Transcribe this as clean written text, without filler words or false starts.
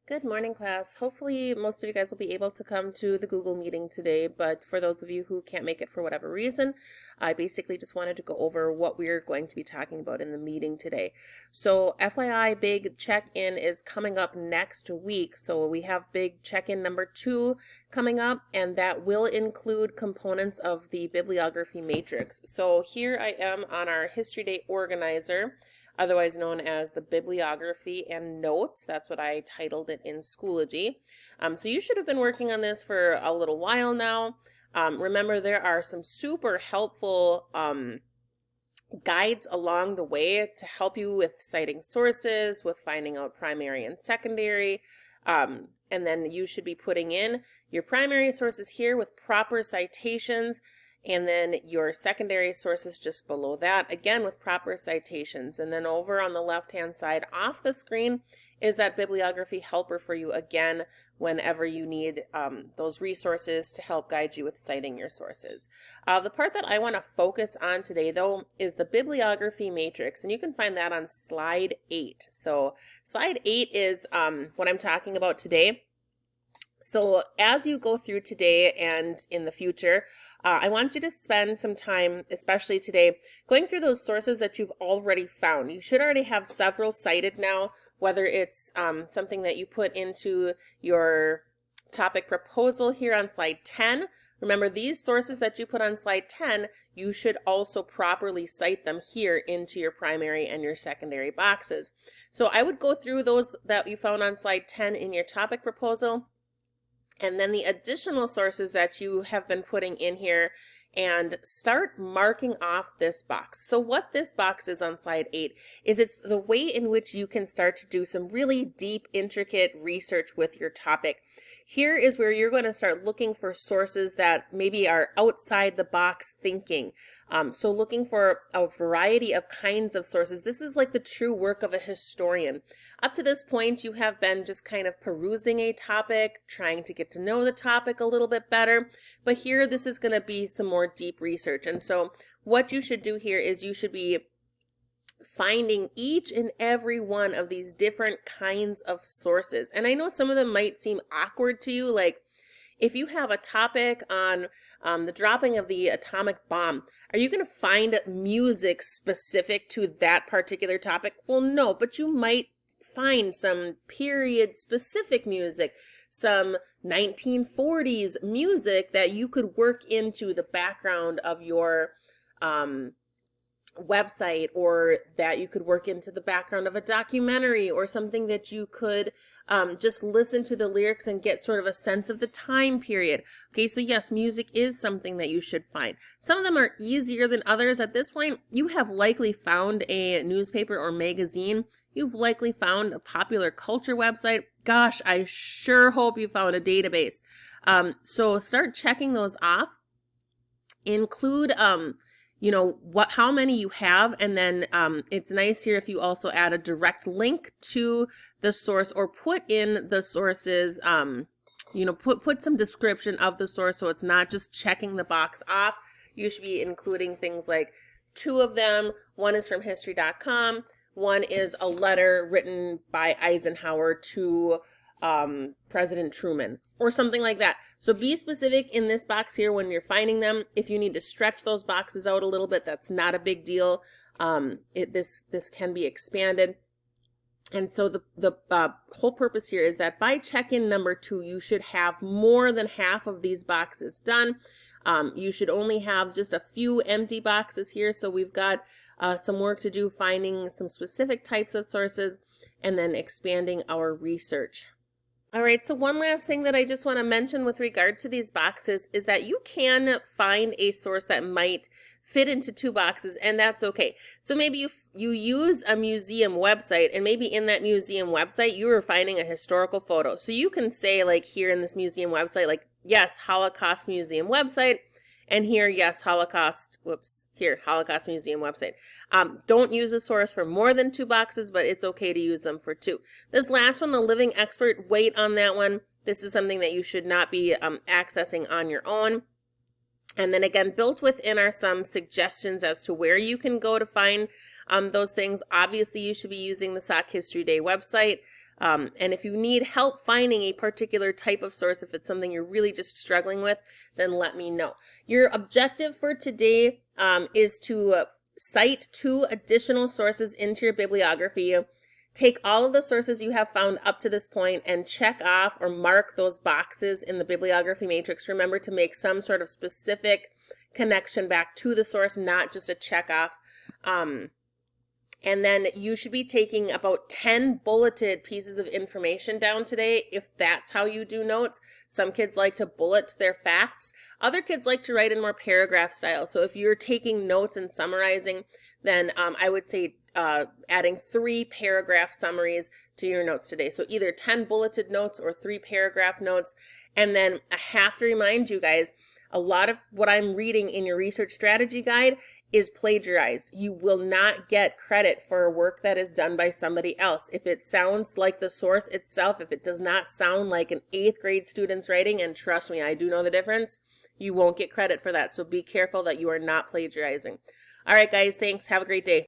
Good morning, class. Hopefully, most of you guys will be able to come to the Google meeting today, but for those of you who can't make it for whatever reason, I basically just wanted to go over what we're going to be talking about in the meeting today. So, FYI, big check-in is coming up next week. So, we have big check-in number 2 coming up, and that will include components of the Bibliography Matrix. So, here I am on our History Day organizer, otherwise known as the Bibliography and Notes. That's what I titled it in Schoology. So you should have been working on this for a little while now. Remember, there are some super helpful guides along the way to help you with citing sources, with finding out primary and secondary. And then you should be putting in your primary sources here with proper citations, and then your secondary sources just below that, again with proper citations. And then over on the left-hand side off the screen is that Bibliography Helper for you, again, whenever you need those resources to help guide you with citing your sources. The part that I want to focus on today, though, is the Bibliography Matrix, and you can find that on slide 8. So slide 8 is what I'm talking about today. So as you go through today and in the future, I want you to spend some time, especially today, going through those sources that you've already found. You should already have several cited now, whether it's something that you put into your topic proposal here on slide 10. Remember, these sources that you put on slide 10, you should also properly cite them here into your primary and your secondary boxes. So I would go through those that you found on slide 10 in your topic proposal, and then the additional sources that you have been putting in here, and start marking off this box. So what this box is on slide 8 is it's the way in which you can start to do some really deep, intricate research with your topic. Here is where you're going to start looking for sources that maybe are outside the box thinking. So looking for a variety of kinds of sources. This is like the true work of a historian. Up to this point, you have been just kind of perusing a topic, trying to get to know the topic a little bit better. But here, this is going to be some more deep research. And so what you should do here is you should be finding each and every one of these different kinds of sources. And I know some of them might seem awkward to you, like if you have a topic on the dropping of the atomic bomb, are you going to find music specific to that particular topic? Well, no, but you might find some period specific music, some 1940s music that you could work into the background of your website, or that you could work into the background of a documentary, or something that you could just listen to the lyrics and get sort of a sense of the time period. Okay, so yes, music is something that you should find. Some of them are easier than others. At this point, you have likely found a newspaper or magazine. You've likely found a popular culture website. Gosh, I sure hope you found a database. So start checking those off. Include how many you have, and then it's nice here if you also add a direct link to the source, or put in the sources, put some description of the source, so it's not just checking the box off. You should be including things like 2 of them. One is from history.com. One is a letter written by Eisenhower to President Truman, or something like that. So be specific in this box here when you're finding them. If you need to stretch those boxes out a little bit, that's not a big deal. This can be expanded. And so the whole purpose here is that by check-in number 2, you should have more than half of these boxes done. You should only have just a few empty boxes here. So we've got some work to do finding some specific types of sources, and then expanding our research. All right, so one last thing that I just want to mention with regard to these boxes is that you can find a source that might fit into 2 boxes, and that's okay. So maybe you use a museum website, and maybe in that museum website you are finding a historical photo. So you can say, like here in this museum website, like, yes, Holocaust Museum website, and here, yes, Holocaust Museum website. Don't use a source for more than 2 boxes, but it's okay to use them for 2. This last one, the living expert, wait on that one. This is something that you should not be accessing on your own. And then again, built within are some suggestions as to where you can go to find those things. Obviously, you should be using the Sauk History Day website. And if you need help finding a particular type of source, if it's something you're really just struggling with, then let me know. Your objective for today is to cite 2 additional sources into your bibliography. Take all of the sources you have found up to this point and check off or mark those boxes in the Bibliography Matrix. Remember to make some sort of specific connection back to the source, not just a check off. And then you should be taking about 10 bulleted pieces of information down today, if that's how you do notes. Some kids like to bullet their facts. Other kids like to write in more paragraph style. So if you're taking notes and summarizing, then I would say adding 3 paragraph summaries to your notes today. So either 10 bulleted notes or 3 paragraph notes. And then I have to remind you guys, a lot of what I'm reading in your research strategy guide is plagiarized. You will not get credit for work that is done by somebody else. If it sounds like the source itself, if it does not sound like an 8th grade student's writing, and trust me, I do know the difference, you won't get credit for that. So be careful that you are not plagiarizing. All right, guys, thanks. Have a great day.